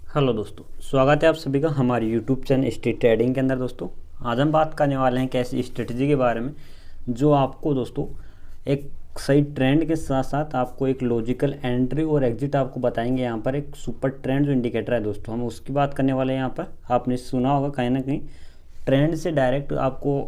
Hello दोस्तों, स्वागत है आप सभी का हमारे यूट्यूब चैनल स्ट्रीट ट्रेडिंग के अंदर। दोस्तों आज हम बात करने वाले हैं कैसी स्ट्रेटजी के बारे में जो आपको दोस्तों एक सही ट्रेंड के साथ साथ आपको एक लॉजिकल एंट्री और एग्जिट आपको बताएंगे। यहाँ पर एक सुपर ट्रेंड जो इंडिकेटर है दोस्तों, हम उसकी बात करने वाले हैं। यहाँ पर आपने सुना होगा कहीं ना कहीं ट्रेंड से डायरेक्ट आपको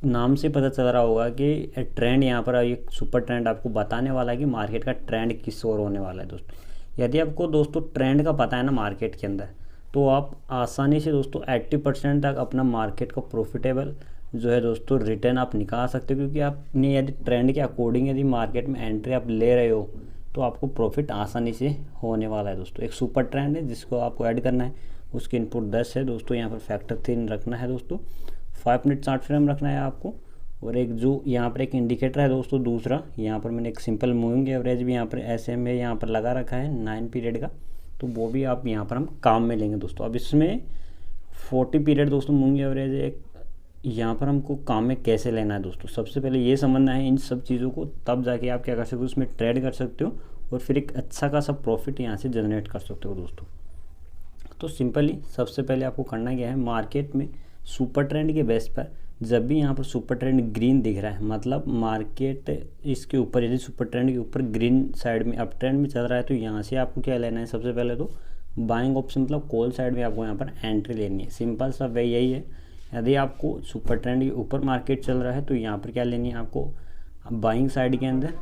नाम से पता चल रहा होगा कि ट्रेंड यहाँ पर एक सुपर ट्रेंड आपको बताने वाला है कि मार्केट का ट्रेंड किस ओर होने वाला है। दोस्तों यदि आपको दोस्तों ट्रेंड का पता है ना मार्केट के अंदर, तो आप आसानी से दोस्तों 80% तक अपना मार्केट का प्रॉफिटेबल जो है दोस्तों रिटर्न आप निकाल सकते हो। क्योंकि आपने यदि ट्रेंड के अकॉर्डिंग यदि मार्केट में एंट्री आप ले रहे हो तो आपको प्रॉफिट आसानी से होने वाला है। दोस्तों एक सुपर ट्रेंड है जिसको आपको ऐड करना है, उसकी इनपुट 10 है दोस्तों। यहाँ पर फैक्टर 3 रखना है दोस्तों, 5 मिनट चार्ट फ्रेम रखना है आपको। और एक जो यहाँ पर एक इंडिकेटर है दोस्तों दूसरा, यहाँ पर मैंने एक सिंपल मूविंग एवरेज भी यहाँ पर SMA यहाँ पर लगा रखा है 9 पीरियड का, तो वो भी आप यहाँ पर हम काम में लेंगे दोस्तों। अब इसमें 40 पीरियड दोस्तों मूविंग एवरेज एक यहाँ पर हमको काम में कैसे लेना है दोस्तों, सबसे पहले ये समझना है इन सब चीज़ों को, तब जाके आप क्या कर सकते हो उसमें ट्रेड कर सकते हो और फिर एक अच्छा खासा प्रॉफिट यहाँ से जनरेट कर सकते हो दोस्तों। तो सिंपली सबसे पहले आपको करना क्या है, मार्केट में सुपर ट्रेंड के बेस पर जब भी यहाँ पर सुपर ट्रेंड ग्रीन दिख रहा है, मतलब मार्केट इसके ऊपर यदि सुपर ट्रेंड के ऊपर ग्रीन साइड में अप ट्रेंड में चल रहा है, तो यहाँ से आपको क्या लेना है, सबसे पहले तो बाइंग ऑप्शन मतलब कॉल साइड में आपको यहाँ पर एंट्री लेनी है। सिंपल सा वे यही है। यदि आपको सुपर ट्रेंड के ऊपर मार्केट चल रहा है तो यहाँ पर क्या लेनी है आपको, बाइंग साइड के अंदर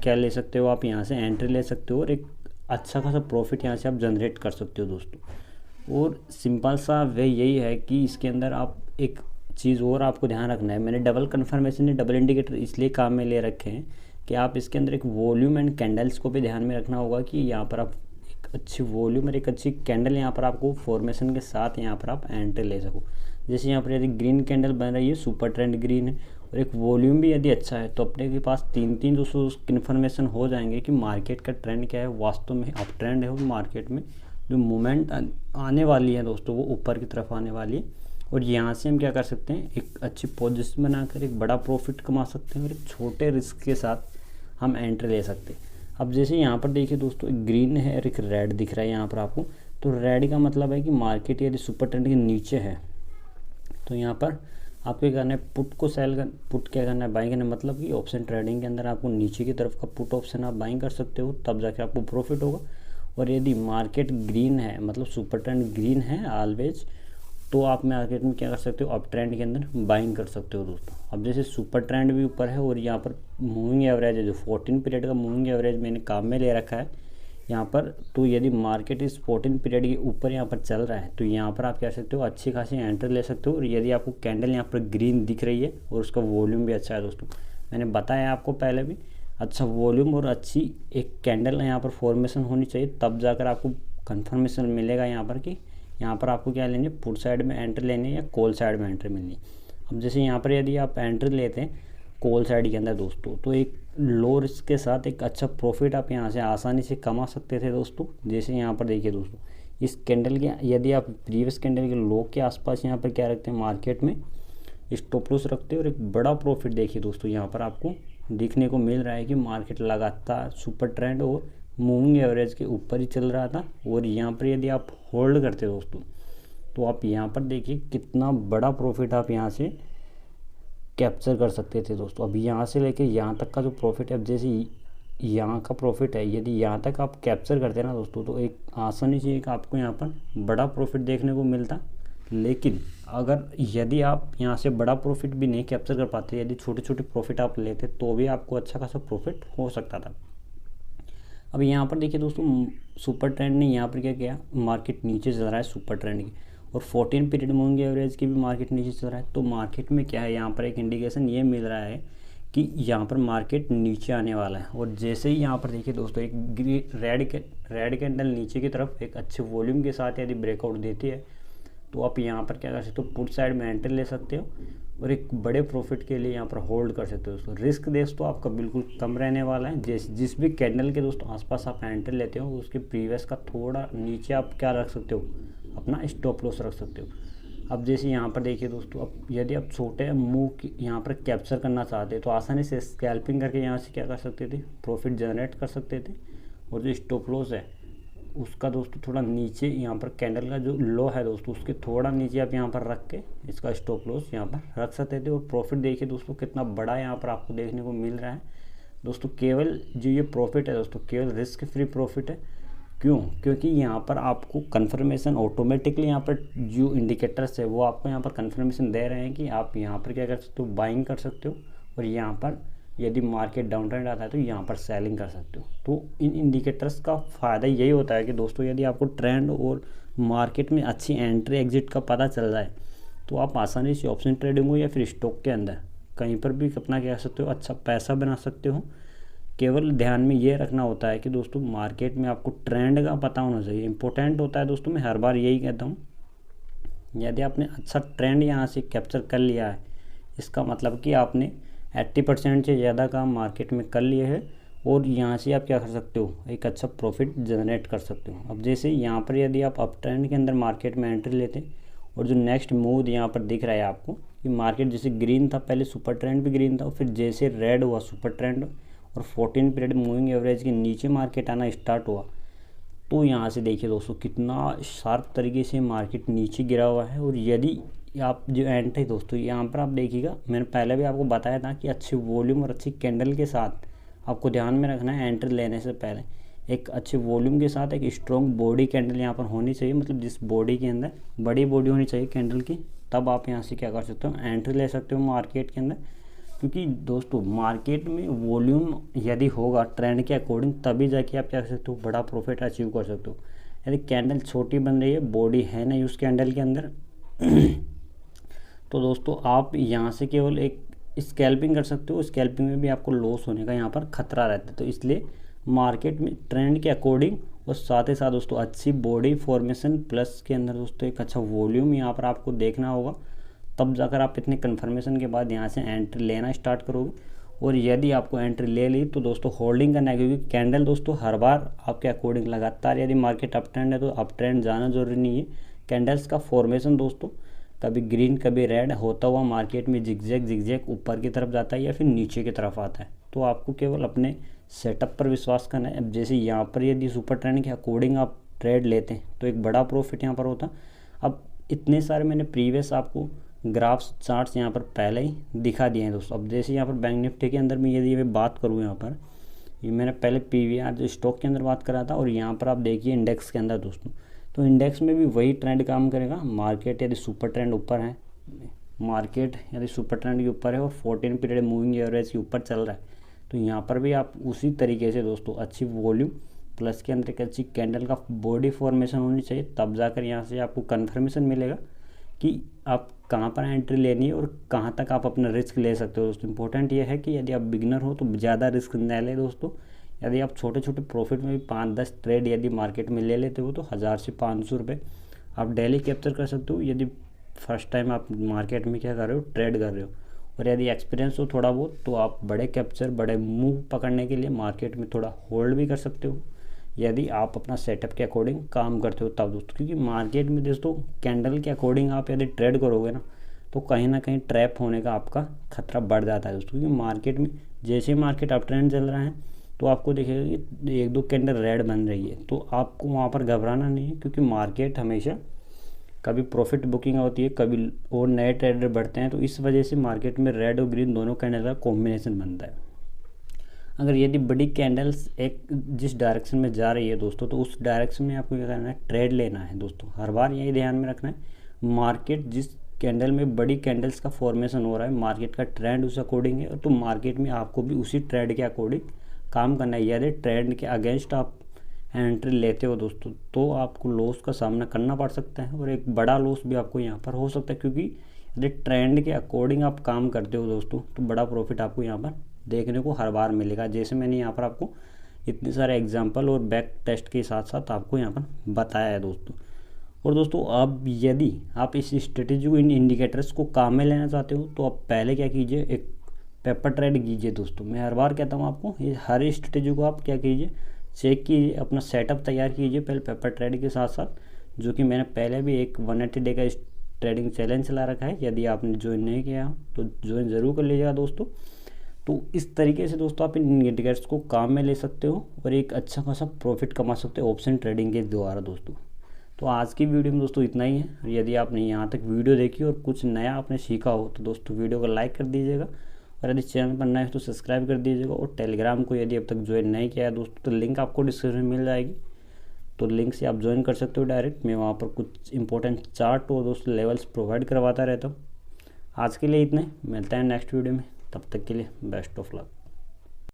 क्या ले सकते हो आप, यहाँ से एंट्री ले सकते हो और एक अच्छा खासा प्रॉफिट यहाँ से आप जनरेट कर सकते हो दोस्तों। और सिंपल सा वे यही है कि इसके अंदर आप एक चीज़ और आपको ध्यान रखना है, मैंने डबल कन्फर्मेशन डबल इंडिकेटर इसलिए काम में ले रखे हैं कि आप इसके अंदर एक वॉल्यूम एंड कैंडल्स को भी ध्यान में रखना होगा कि यहाँ पर आप एक अच्छी वॉल्यूम और एक अच्छी कैंडल यहाँ पर आपको फॉर्मेशन के साथ यहाँ पर आप एंट्री ले सको। जैसे यहाँ पर यदि ग्रीन कैंडल बन रही है, सुपर ट्रेंड ग्रीन है और एक वॉल्यूम भी यदि अच्छा है, तो अपने के पास 3-3 दोस्तों कन्फर्मेशन हो जाएंगे कि मार्केट का ट्रेंड क्या है, वास्तव में अप ट्रेंड है और मार्केट में जो मूवमेंट आने वाली है दोस्तों वो ऊपर की तरफ आने वाली है। और यहाँ से हम क्या कर सकते हैं, एक अच्छी पोजीशन बनाकर एक बड़ा प्रॉफिट कमा सकते हैं और एक छोटे रिस्क के साथ हम एंट्री ले सकते हैं। अब जैसे यहाँ पर देखिए दोस्तों, एक ग्रीन है और एक रेड दिख रहा है यहाँ पर आपको, तो रेड का मतलब है कि मार्केट यदि सुपर ट्रेंड के नीचे है तो यहाँ पर आपको क्या करना है, पुट को सेल कर, पुट क्या करना है, बाइंग करना है। मतलब कि ऑप्शन ट्रेडिंग के अंदर आपको नीचे की तरफ का पुट ऑप्शन आप बाइंग कर सकते हो, तब जाके आपको प्रॉफिट होगा। और यदि मार्केट ग्रीन है मतलब सुपर ट्रेंड ग्रीन है ऑलवेज, तो आप मार्केट में क्या कर सकते हो, अप ट्रेंड के अंदर बाइंग कर सकते हो दोस्तों। अब जैसे सुपर ट्रेंड भी ऊपर है और यहाँ पर मूविंग एवरेज है जो 14 पीरियड का मूविंग एवरेज मैंने काम में ले रखा है यहाँ पर, तो यदि मार्केट इस 14 पीरियड के ऊपर यहाँ पर चल रहा है तो यहाँ पर आप क्या सकते हो, अच्छी खासी एंट्री ले सकते हो। और यदि आपको कैंडल यहाँ पर ग्रीन दिख रही है और उसका वॉल्यूम भी अच्छा है दोस्तों, मैंने बताया आपको पहले भी, अच्छा वॉल्यूम और अच्छी एक कैंडल यहाँ पर फॉर्मेशन होनी चाहिए, तब जाकर आपको कन्फर्मेशन मिलेगा यहाँ पर कि यहाँ पर आपको क्या लेनी है, पुट साइड में एंट्री लेनी है या कॉल साइड में एंट्री मिलनी है। अब जैसे यहाँ पर यदि आप एंट्री लेते हैं कॉल साइड के अंदर दोस्तों, तो एक लो रिस्क के साथ एक अच्छा प्रॉफिट आप यहाँ से आसानी से कमा सकते थे दोस्तों। जैसे यहाँ पर देखिए दोस्तों, इस कैंडल के यदि आप प्रीवियस कैंडल के लो के आसपास यहाँ पर क्या रखते हैं, मार्केट में स्टॉप लॉस रखते हैं और एक बड़ा प्रॉफिट देखिए दोस्तों यहाँ पर आपको दिखने को मिल रहा है कि मार्केट लगातार सुपर ट्रेंड और मूविंग एवरेज के ऊपर ही चल रहा था। और यहाँ पर यदि आप होल्ड करते दोस्तों, तो आप यहाँ पर देखिए कितना बड़ा प्रॉफिट आप यहाँ से कैप्चर कर सकते थे दोस्तों। अब यहाँ से लेके यहाँ तक का जो प्रॉफिट है, अब जैसे यहाँ का प्रॉफिट है, यदि यहाँ तक आप कैप्चर करते ना दोस्तों, तो एक आसानी से एक आपको यहाँ पर बड़ा प्रॉफिट देखने को मिलता। लेकिन अगर यदि आप यहाँ से बड़ा प्रॉफिट भी नहीं कैप्चर कर पाते, यदि छोटे छोटे प्रॉफिट आप लेते, तो भी आपको अच्छा खासा प्रॉफिट हो सकता था। अब यहाँ पर देखिए दोस्तों, सुपर ट्रेंड ने यहाँ पर क्या किया, मार्केट नीचे चल रहा है सुपर ट्रेंड की, और 14 पीरियड मूविंग एवरेज की भी मार्केट नीचे चल रहा है। तो मार्केट में क्या है, यहाँ पर एक इंडिकेशन ये मिल रहा है कि यहाँ पर मार्केट नीचे आने वाला है। और जैसे ही यहाँ पर देखिए दोस्तों, एक रेड कैंडल नीचे की तरफ एक अच्छे वॉल्यूम के साथ यदि ब्रेकआउट देती है, तो आप यहाँ पर क्या कर सकते हो, पुट साइड में एंट्री ले सकते हो और एक बड़े प्रॉफिट के लिए यहाँ पर होल्ड कर सकते हो दोस्तों। रिस्क दोस्तों आपका बिल्कुल कम रहने वाला है। जिस भी कैंडल के दोस्तों आसपास आप एंट्री लेते हो, उसके प्रीवियस का थोड़ा नीचे आप क्या रख सकते हो, अपना स्टॉप लॉस रख सकते हो। अब जैसे यहाँ पर देखिए दोस्तों, अब यदि आप छोटे मूव यहाँ पर कैप्चर करना चाहते हैं, तो आसानी से स्कैल्पिंग करके यहाँ से क्या कर सकते थे, प्रॉफिट जनरेट कर सकते थे। और जो स्टॉप लॉस है उसका दोस्तों थोड़ा नीचे यहाँ पर कैंडल का जो लो है दोस्तों उसके थोड़ा नीचे आप यहाँ पर रख के इसका स्टॉप लॉस यहाँ पर रख सकते थे। और प्रॉफिट देखिए दोस्तों कितना बड़ा यहाँ पर आपको देखने को मिल रहा है दोस्तों। केवल जो ये प्रॉफिट है दोस्तों केवल रिस्क फ्री प्रॉफिट है। क्यों? क्योंकि यहाँ पर आपको कन्फर्मेशन ऑटोमेटिकली यहाँ पर जो इंडिकेटर्स है वो आपको यहाँ पर कन्फर्मेशन दे रहे हैं कि आप यहाँ पर क्या कर सकते हो, बाइंग कर सकते हो, और यहाँ पर यदि मार्केट डाउन ट्रेंड आता है तो यहाँ पर सेलिंग कर सकते हो। तो इन इंडिकेटर्स का फ़ायदा यही होता है कि दोस्तों यदि आपको ट्रेंड और मार्केट में अच्छी एंट्री एग्जिट का पता चल जाए तो आप आसानी से ऑप्शन ट्रेडिंग हो या फिर स्टॉक के अंदर कहीं पर भी अपना क्या कर सकते हो, अच्छा पैसा बना सकते हो। केवल ध्यान में ये रखना होता है कि दोस्तों मार्केट में आपको ट्रेंड का पता होना चाहिए, इंपॉर्टेंट होता है दोस्तों। मैं हर बार यही कहता हूँ, यदि आपने अच्छा ट्रेंड यहाँ से कैप्चर कर लिया है इसका मतलब कि आपने 80% से ज़्यादा काम मार्केट में कर लिए है और यहाँ से आप क्या कर सकते हो, एक अच्छा प्रॉफिट जनरेट कर सकते हो। अब जैसे यहाँ पर यदि आप अप ट्रेंड के अंदर मार्केट में एंट्री लेते और जो नेक्स्ट मूव यहाँ पर दिख रहा है आपको कि मार्केट जैसे ग्रीन था, पहले सुपर ट्रेंड भी ग्रीन था और फिर जैसे रेड हुआ सुपर ट्रेंड और 14 पीरियड मूविंग एवरेज के नीचे मार्केट आना स्टार्ट हुआ, तो यहाँ से देखिए दोस्तों कितना शार्प तरीके से मार्केट नीचे गिरा हुआ है। और यदि आप जो एंट्री दोस्तों यहाँ पर आप देखिएगा, मैंने पहले भी आपको बताया था कि अच्छे वॉल्यूम और अच्छी कैंडल के साथ आपको ध्यान में रखना है एंट्री लेने से पहले एक अच्छे वॉल्यूम के साथ एक स्ट्रॉन्ग बॉडी कैंडल यहाँ पर होनी चाहिए, मतलब जिस बॉडी के अंदर बड़ी बॉडी होनी चाहिए कैंडल की, तब आप यहाँ से क्या कर सकते हो, एंट्री ले सकते हो मार्केट के अंदर। क्योंकि दोस्तों मार्केट में वॉल्यूम यदि होगा ट्रेंड के अकॉर्डिंग तभी जाके आप क्या कर सकते हो, बड़ा प्रॉफिट अचीव कर सकते हो। यदि कैंडल छोटी बन रही है, बॉडी है नहीं उस कैंडल के अंदर तो दोस्तों आप यहाँ से केवल एक स्कैल्पिंग कर सकते हो, स्कैल्पिंग में भी आपको लॉस होने का यहाँ पर खतरा रहता है। तो इसलिए मार्केट में ट्रेंड के अकॉर्डिंग और साथ ही साथ दोस्तों अच्छी बॉडी फॉर्मेशन प्लस के अंदर दोस्तों एक अच्छा वॉल्यूम यहाँ पर आपको देखना होगा, तब जाकर आप इतने कन्फर्मेशन के बाद यहाँ से एंट्री लेना स्टार्ट करोगे। और यदि आपको एंट्री ले ली तो दोस्तों होल्डिंग करना है, क्योंकि कैंडल दोस्तों हर बार आपके अकॉर्डिंग लगातार यदि मार्केट अप ट्रेंड है तो अप ट्रेंड जाना जरूरी नहीं है। कैंडल्स का फॉर्मेशन दोस्तों कभी ग्रीन कभी रेड होता हुआ मार्केट में जिगजैग ऊपर की तरफ जाता है या फिर नीचे की तरफ आता है। तो आपको केवल अपने सेटअप पर विश्वास करना है। अब जैसे यहाँ पर यदि सुपर ट्रेंड के अकॉर्डिंग आप ट्रेड लेते हैं तो एक बड़ा प्रॉफिट यहाँ पर होता। अब इतने सारे मैंने प्रीवियस आपको ग्राफ्स चार्ट्स यहाँ पर पहले ही दिखा दिए हैं दोस्तों। अब जैसे यहाँ पर बैंक निफ्टी के अंदर में यदि मैं बात करूँ, यहाँ पर ये मैंने पहले PVR जो स्टॉक के अंदर बात करा था, और यहाँ पर आप देखिए इंडेक्स के अंदर दोस्तों, तो इंडेक्स में भी वही ट्रेंड काम करेगा। मार्केट यदि सुपर ट्रेंड ऊपर है, मार्केट यदि सुपर ट्रेंड के ऊपर है और 14 पीरियड मूविंग एवरेज के ऊपर चल रहा है, तो यहाँ पर भी आप उसी तरीके से दोस्तों अच्छी वॉल्यूम प्लस के अंदर एक अच्छी कैंडल का बॉडी फॉर्मेशन होनी चाहिए, तब जाकर यहाँ से आपको कन्फर्मेशन मिलेगा कि आप कहाँ पर एंट्री लेनी है और कहाँ तक आप अपना रिस्क ले सकते हो दोस्तों। इंपॉर्टेंट ये है कि यदि आप बिगनर हो तो ज़्यादा रिस्क न लें दोस्तों। यदि आप छोटे छोटे प्रॉफिट में भी 5-10 ट्रेड यदि मार्केट में ले लेते हो तो 1000 से 500 रुपये आप डेली कैप्चर कर सकते हो, यदि फर्स्ट टाइम आप मार्केट में क्या कर रहे हो, ट्रेड कर रहे हो। और यदि एक्सपीरियंस हो थोड़ा बहुत तो आप बड़े कैप्चर बड़े मूव पकड़ने के लिए मार्केट में थोड़ा होल्ड भी कर सकते हो, यदि आप अपना सेटअप के अकॉर्डिंग काम करते हो तब दोस्तों। क्योंकि मार्केट में दोस्तों कैंडल के अकॉर्डिंग आप यदि ट्रेड करोगे ना तो कहीं ना कहीं ट्रैप होने का आपका खतरा बढ़ जाता है दोस्तों। क्योंकि मार्केट में जैसे मार्केट अप ट्रेंड चल रहा है तो आपको देखिएगा कि 1-2 कैंडल रेड बन रही है, तो आपको वहाँ पर घबराना नहीं है, क्योंकि मार्केट हमेशा कभी प्रॉफिट बुकिंग होती है, कभी और नए ट्रेडर बढ़ते हैं, तो इस वजह से मार्केट में रेड और ग्रीन दोनों कैंडल का कॉम्बिनेशन बनता है। अगर यदि बड़ी कैंडल्स एक जिस डायरेक्शन में जा रही है दोस्तों, तो उस डायरेक्शन में आपको क्या करना है, ट्रेड लेना है दोस्तों। हर बार यही ध्यान में रखना है, मार्केट जिस कैंडल में बड़ी कैंडल्स का फॉर्मेशन हो रहा है, मार्केट का ट्रेंड उस अकॉर्डिंग है, तो मार्केट में आपको भी उसी ट्रेंड के अकॉर्डिंग काम करना है। यदि ट्रेंड के अगेंस्ट आप एंट्री लेते हो दोस्तों तो आपको लॉस का सामना करना पड़ सकता है, और एक बड़ा लॉस भी आपको यहाँ पर हो सकता है। क्योंकि यदि ट्रेंड के अकॉर्डिंग आप काम करते हो दोस्तों तो बड़ा प्रॉफिट आपको यहाँ पर देखने को हर बार मिलेगा। जैसे मैंने यहाँ पर आपको इतने सारे एग्जांपल और बैक टेस्ट के साथ साथ आपको यहाँ पर बताया है दोस्तों। और दोस्तों अब यदि आप इस स्ट्रेटेजी को, इन इंडिकेटर्स को काम में लेना चाहते हो तो आप पहले क्या कीजिए, एक पेपर ट्रेड कीजिए दोस्तों। मैं हर बार कहता हूँ आपको, ये हर स्ट्रेटेजी को आप क्या कीजिए, चेक कीजिए, अपना सेटअप तैयार कीजिए पहले पेपर ट्रेड के साथ साथ, जो कि मैंने पहले भी एक 180 डे का ट्रेडिंग चैलेंज चला रखा है। यदि आपने ज्वाइन नहीं किया तो ज्वाइन ज़रूर कर लीजिएगा दोस्तों। तो इस तरीके से दोस्तों आप इन इंडिकेटर्स को काम में ले सकते हो और एक अच्छा खासा प्रॉफिट कमा सकते हो ऑप्शन ट्रेडिंग के द्वारा दोस्तों। तो आज की वीडियो में दोस्तों इतना ही है। यदि आपने यहाँ तक वीडियो देखी और कुछ नया आपने सीखा हो तो दोस्तों वीडियो को लाइक कर दीजिएगा, और यदि चैनल पर नए हो तो सब्सक्राइब कर दीजिएगा। और टेलीग्राम को यदि अब तक ज्वाइन नहीं किया है दोस्तों तो लिंक आपको डिस्क्रिप्शन में मिल जाएगी, तो लिंक से आप ज्वाइन कर सकते हो डायरेक्ट। मैं वहाँ पर कुछ इंपॉर्टेंट चार्ट और दोस्तों लेवल्स प्रोवाइड करवाता रहता हूँ। आज के लिए इतने, मिलते हैं नेक्स्ट वीडियो में, तब तक के लिए बेस्ट ऑफ लक।